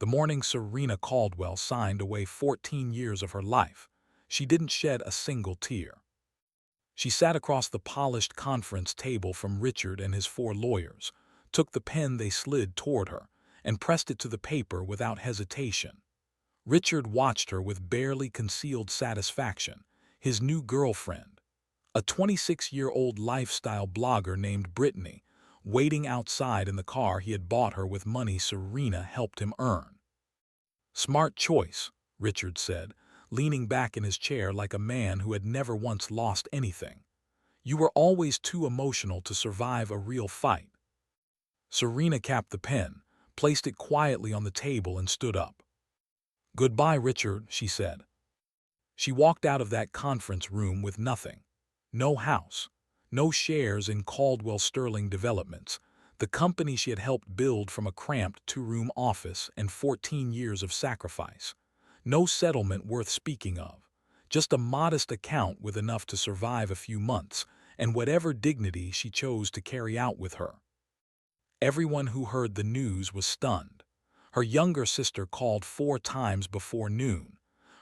The morning Serena Caldwell signed away 14 years of her life, she didn't shed a single tear. She sat across the polished conference table from Richard and his four lawyers, took the pen they slid toward her, and pressed it to the paper without hesitation. Richard watched her with barely concealed satisfaction. His new girlfriend, a 26-year-old lifestyle blogger named Brittany, waiting outside in the car he had bought her with money Serena helped him earn. "Smart choice," Richard said, leaning back in his chair like a man who had never once lost anything. "You were always too emotional to survive a real fight." Serena capped the pen, placed it quietly on the table, and stood up. "Goodbye, Richard," she said. She walked out of that conference room with nothing. No house, no shares in Caldwell Sterling Developments, the company she had helped build from a cramped two-room office and 14 years of sacrifice. No settlement worth speaking of, just a modest account with enough to survive a few months and whatever dignity she chose to carry out with her. Everyone who heard the news was stunned. Her younger sister called 4 times before noon.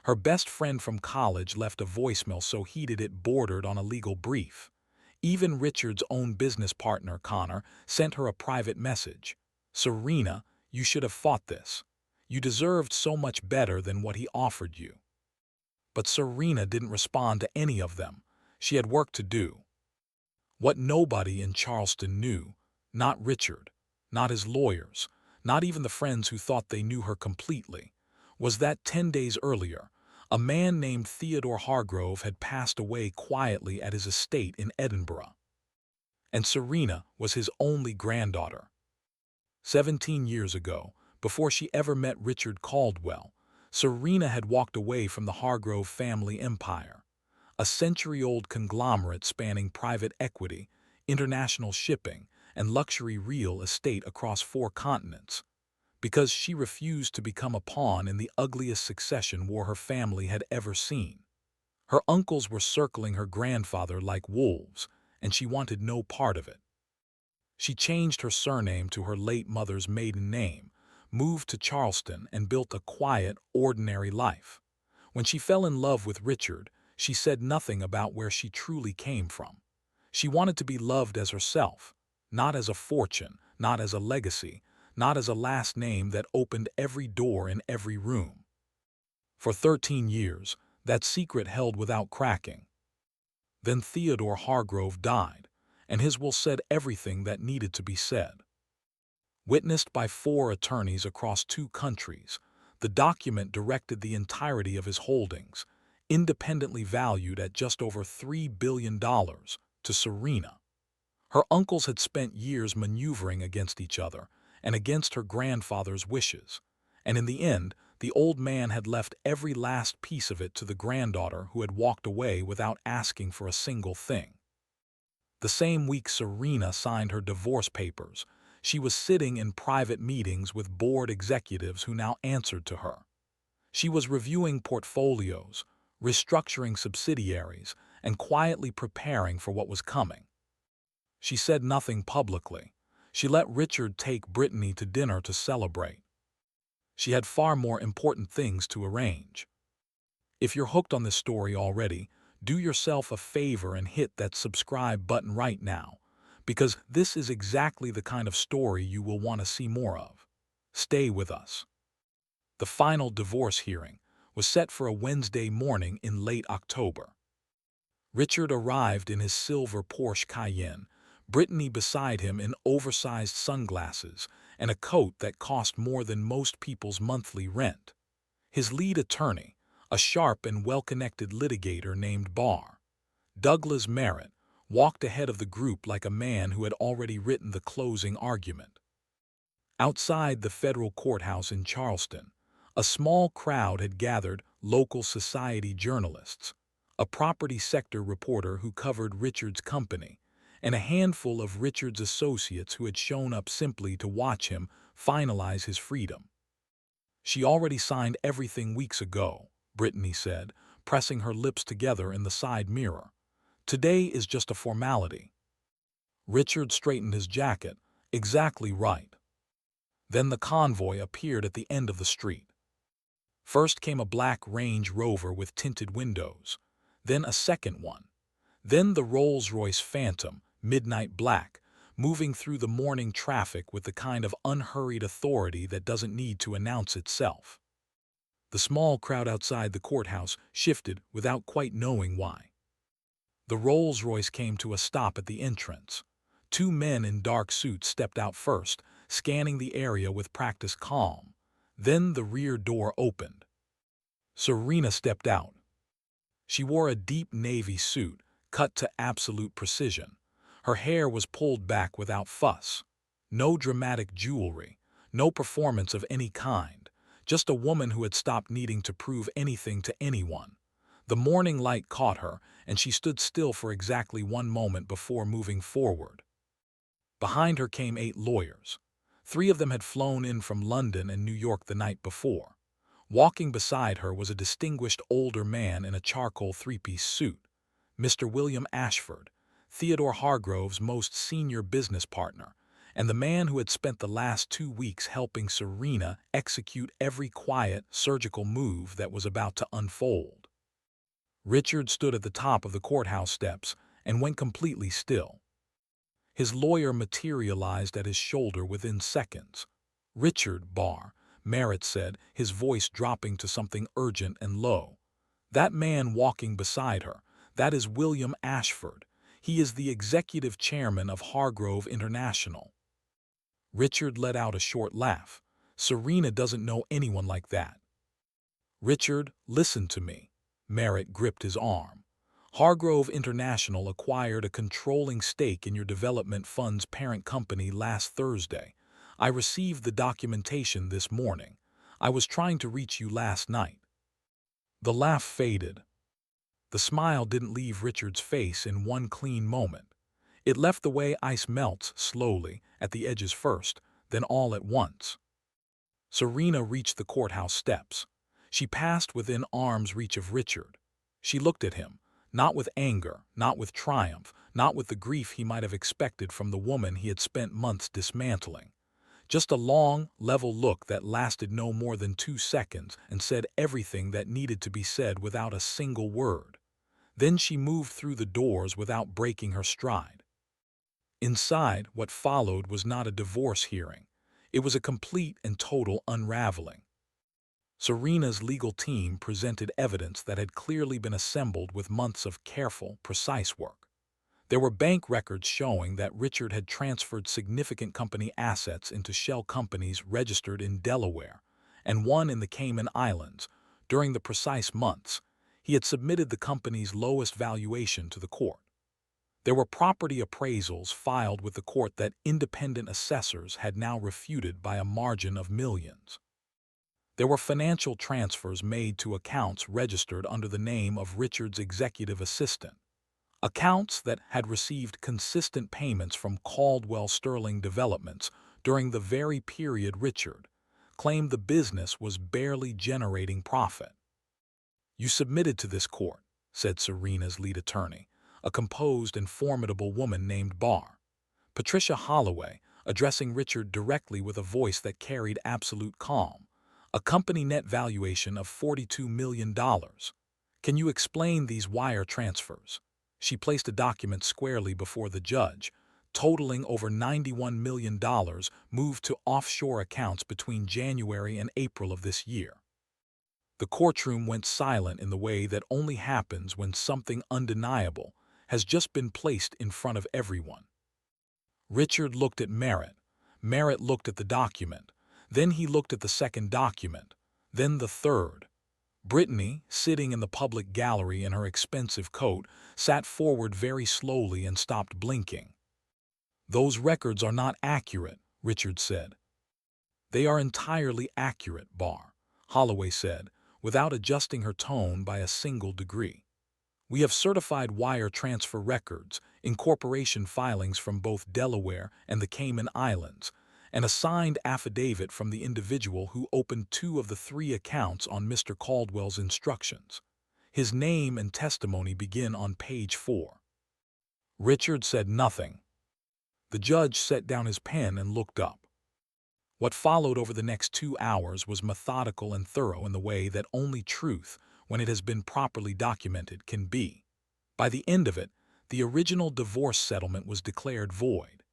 Her best friend from college left a voicemail so heated it bordered on a legal brief. Even Richard's own business partner, Connor, sent her a private message. "Serena, you should have fought this. You deserved so much better than what he offered you." But Serena didn't respond to any of them. She had work to do. What nobody in Charleston knew, not Richard, not his lawyers, not even the friends who thought they knew her completely, was that 10 days earlier, a man named Theodore Hargrove had passed away quietly at his estate in Edinburgh. And Serena was his only granddaughter. 17 years ago, before she ever met Richard Caldwell, Serena had walked away from the Hargrove family empire, a century-old conglomerate spanning private equity, international shipping, and luxury real estate across 4 continents, because she refused to become a pawn in the ugliest succession war her family had ever seen. Her uncles were circling her grandfather like wolves, and she wanted no part of it. She changed her surname to her late mother's maiden name, moved to Charleston, and built a quiet, ordinary life. When she fell in love with Richard, she said nothing about where she truly came from. She wanted to be loved as herself, not as a fortune, not as a legacy, not as a last name that opened every door in every room. For 13 years, that secret held without cracking. Then Theodore Hargrove died, and his will said everything that needed to be said. Witnessed by 4 attorneys across 2 countries, the document directed the entirety of his holdings, independently valued at just over $3 billion, to Serena. Her uncles had spent years maneuvering against each other and against her grandfather's wishes, and in the end, the old man had left every last piece of it to the granddaughter who had walked away without asking for a single thing. The same week Serena signed her divorce papers, she was sitting in private meetings with board executives who now answered to her. She was reviewing portfolios, restructuring subsidiaries, and quietly preparing for what was coming. She said nothing publicly. She let Richard take Brittany to dinner to celebrate. She had far more important things to arrange. If you're hooked on this story already, do yourself a favor and hit that subscribe button right now, because this is exactly the kind of story you will want to see more of. Stay with us. The final divorce hearing was set for a Wednesday morning in late October. Richard arrived in his silver Porsche Cayenne, Brittany beside him in oversized sunglasses and a coat that cost more than most people's monthly rent. His lead attorney, a sharp and well-connected litigator named Douglas Merritt, walked ahead of the group like a man who had already written the closing argument. Outside the federal courthouse in Charleston, a small crowd had gathered, local society journalists, a property sector reporter who covered Richard's company, and a handful of Richard's associates who had shown up simply to watch him finalize his freedom. "She already signed everything weeks ago," Brittany said, pressing her lips together in the side mirror. "Today is just a formality." Richard straightened his jacket. "Exactly right." Then the convoy appeared at the end of the street. First came a black Range Rover with tinted windows, then a second one, then the Rolls-Royce Phantom, midnight black, moving through the morning traffic with the kind of unhurried authority that doesn't need to announce itself. The small crowd outside the courthouse shifted without quite knowing why. The Rolls-Royce came to a stop at the entrance. Two men in dark suits stepped out first, scanning the area with practiced calm. Then the rear door opened. Serena stepped out. She wore a deep navy suit, cut to absolute precision. Her hair was pulled back without fuss. No dramatic jewelry, no performance of any kind, just a woman who had stopped needing to prove anything to anyone. The morning light caught her, and she stood still for exactly one moment before moving forward. Behind her came 8 lawyers. 3 of them had flown in from London and New York the night before. Walking beside her was a distinguished older man in a charcoal 3-piece suit, Mr. William Ashford, Theodore Hargrove's most senior business partner, and the man who had spent the last 2 weeks helping Serena execute every quiet, surgical move that was about to unfold. Richard stood at the top of the courthouse steps and went completely still. His lawyer materialized at his shoulder within seconds. "Richard Barr," Merritt said, his voice dropping to something urgent and low. "That man walking beside her, that is William Ashford. He is the executive chairman of Hargrove International." Richard let out a short laugh. "Serena doesn't know anyone like that." "Richard, listen to me." Merritt gripped his arm. "Hargrove International acquired a controlling stake in your development fund's parent company last Thursday. I received the documentation this morning. I was trying to reach you last night." The laugh faded. The smile didn't leave Richard's face in one clean moment. It left the way ice melts slowly, at the edges first, then all at once. Serena reached the courthouse steps. She passed within arm's reach of Richard. She looked at him, not with anger, not with triumph, not with the grief he might have expected from the woman he had spent months dismantling. Just a long, level look that lasted no more than 2 seconds and said everything that needed to be said without a single word. Then she moved through the doors without breaking her stride. Inside, what followed was not a divorce hearing. It was a complete and total unraveling. Serena's legal team presented evidence that had clearly been assembled with months of careful, precise work. There were bank records showing that Richard had transferred significant company assets into shell companies registered in Delaware and one in the Cayman Islands. During the precise months, he had submitted the company's lowest valuation to the court. There were property appraisals filed with the court that independent assessors had now refuted by a margin of millions. There were financial transfers made to accounts registered under the name of Richard's executive assistant, accounts that had received consistent payments from Caldwell Sterling Developments during the very period Richard claimed the business was barely generating profit. "You submitted to this court," said Serena's lead attorney, a composed and formidable woman named Barr. Patricia Holloway, addressing Richard directly with a voice that carried absolute calm. "A company net valuation of $42 million. Can you explain these wire transfers?" She placed a document squarely before the judge, totaling over $91 million moved to offshore accounts between January and April of this year. The courtroom went silent in the way that only happens when something undeniable has just been placed in front of everyone. Richard looked at Merritt. Merritt looked at the document. Then he looked at the second document. Then the third. Brittany, sitting in the public gallery in her expensive coat, sat forward very slowly and stopped blinking. "Those records are not accurate," Richard said. "They are entirely accurate, Barr," Holloway said, without adjusting her tone by a single degree. "We have certified wire transfer records, incorporation filings from both Delaware and the Cayman Islands, and a signed affidavit from the individual who opened 2 of the 3 accounts on Mr. Caldwell's instructions. His name and testimony begin on page 4. Richard said nothing. The judge set down his pen and looked up. What followed over the next 2 hours was methodical and thorough in the way that only truth, when it has been properly documented, can be. By the end of it, the original divorce settlement was declared void.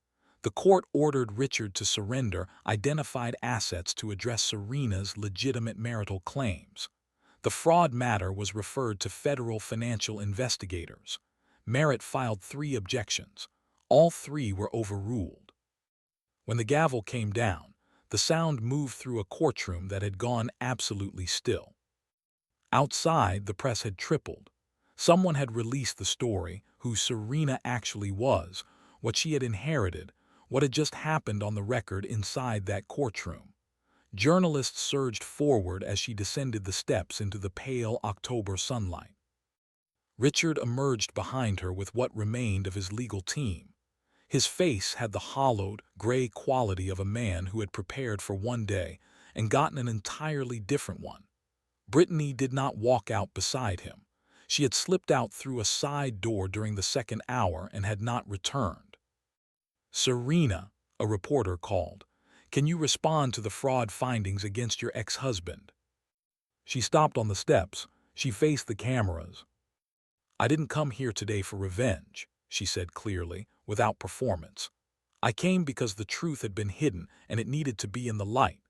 The court ordered Richard to surrender identified assets to address Serena's legitimate marital claims. The fraud matter was referred to federal financial investigators. Merritt filed 3 objections. All 3 were overruled. When the gavel came down, the sound moved through a courtroom that had gone absolutely still. Outside, the press had tripled. Someone had released the story, who Serena actually was, what she had inherited, what had just happened on the record inside that courtroom. Journalists surged forward as she descended the steps into the pale October sunlight. Richard emerged behind her with what remained of his legal team. His face had the hollowed, gray quality of a man who had prepared for one day and gotten an entirely different one. Brittany did not walk out beside him. She had slipped out through a side door during the second hour and had not returned. "Serena," a reporter called, "can you respond to the fraud findings against your ex-husband?" She stopped on the steps. She faced the cameras. "I didn't come here today for revenge," she said clearly, without performance. "I came because the truth had been hidden and it needed to be in the light.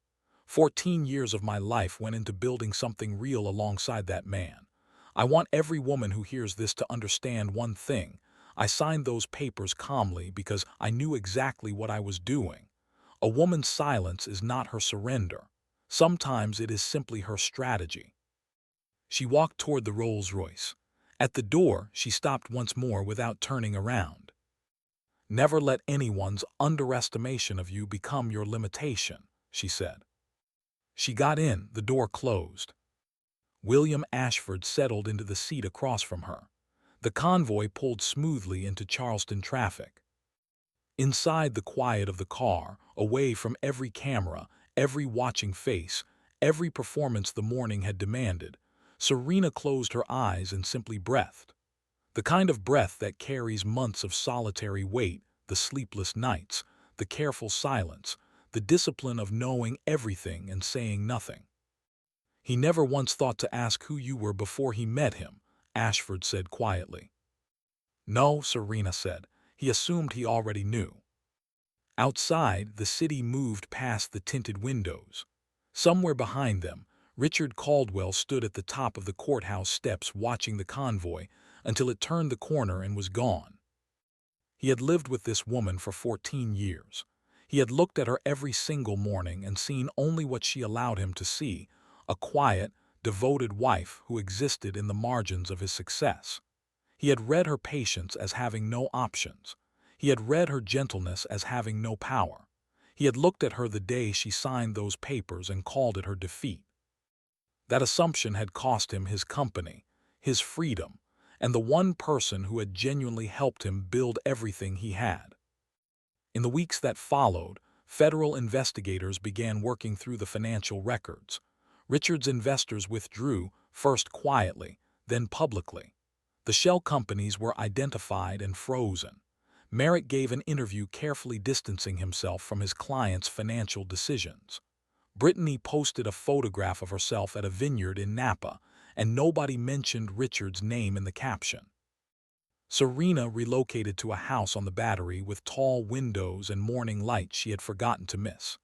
14 years of my life went into building something real alongside that man. I want every woman who hears this to understand one thing. I signed those papers calmly because I knew exactly what I was doing. A woman's silence is not her surrender. Sometimes it is simply her strategy." She walked toward the Rolls-Royce. At the door, she stopped once more without turning around. "Never let anyone's underestimation of you become your limitation," she said. She got in, the door closed. William Ashford settled into the seat across from her. The convoy pulled smoothly into Charleston traffic. Inside the quiet of the car, away from every camera, every watching face, every performance the morning had demanded, Serena closed her eyes and simply breathed. The kind of breath that carries months of solitary wait, the sleepless nights, the careful silence, the discipline of knowing everything and saying nothing. "He never once thought to ask who you were before he met him," Ashford said quietly. "No," Serena said. "He assumed he already knew." Outside, the city moved past the tinted windows. Somewhere behind them, Richard Caldwell stood at the top of the courthouse steps watching the convoy until it turned the corner and was gone. He had lived with this woman for 14 years. He had looked at her every single morning and seen only what she allowed him to see, a quiet, devoted wife who existed in the margins of his success. He had read her patience as having no options. He had read her gentleness as having no power. He had looked at her the day she signed those papers and called it her defeat. That assumption had cost him his company, his freedom, and the one person who had genuinely helped him build everything he had. In the weeks that followed, federal investigators began working through the financial records. Richard's investors withdrew, first quietly, then publicly. The shell companies were identified and frozen. Merritt gave an interview carefully distancing himself from his client's financial decisions. Brittany posted a photograph of herself at a vineyard in Napa, and nobody mentioned Richard's name in the caption. Serena relocated to a house on the Battery with tall windows and morning light she had forgotten to miss.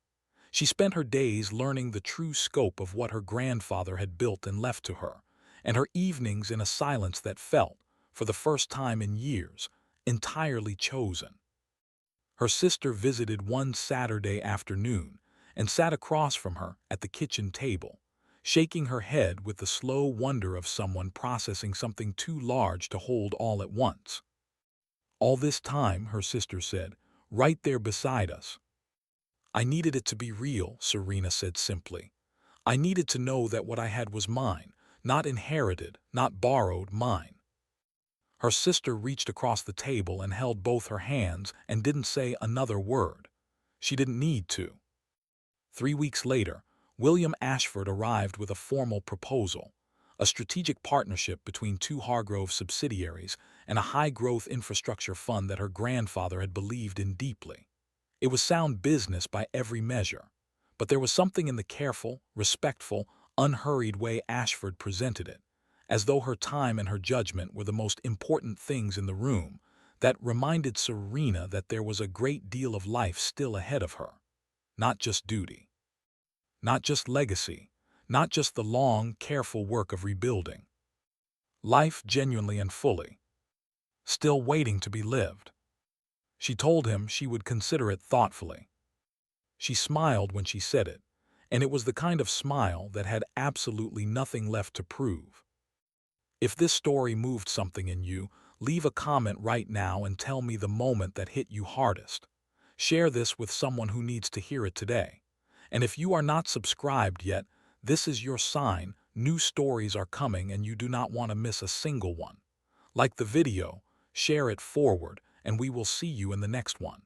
She spent her days learning the true scope of what her grandfather had built and left to her, and her evenings in a silence that felt, for the first time in years, entirely chosen. Her sister visited one Saturday afternoon and sat across from her at the kitchen table, shaking her head with the slow wonder of someone processing something too large to hold all at once. "All this time," her sister said, "right there beside us." "I needed it to be real," Serena said simply. "I needed to know that what I had was mine, not inherited, not borrowed, mine." Her sister reached across the table and held both her hands and didn't say another word. She didn't need to. 3 weeks later, William Ashford arrived with a formal proposal, a strategic partnership between 2 Hargrove subsidiaries and a high-growth infrastructure fund that her grandfather had believed in deeply. It was sound business by every measure. But there was something in the careful, respectful, unhurried way Ashford presented it, as though her time and her judgment were the most important things in the room, that reminded Serena that there was a great deal of life still ahead of her. Not just duty, not just legacy, not just the long, careful work of rebuilding. Life genuinely and fully, still waiting to be lived. She told him she would consider it thoughtfully. She smiled when she said it, and it was the kind of smile that had absolutely nothing left to prove. If this story moved something in you, leave a comment right now and tell me the moment that hit you hardest. Share this with someone who needs to hear it today. And if you are not subscribed yet, this is your sign. New stories are coming and you do not want to miss a single one. Like the video, share it forward, and we will see you in the next one.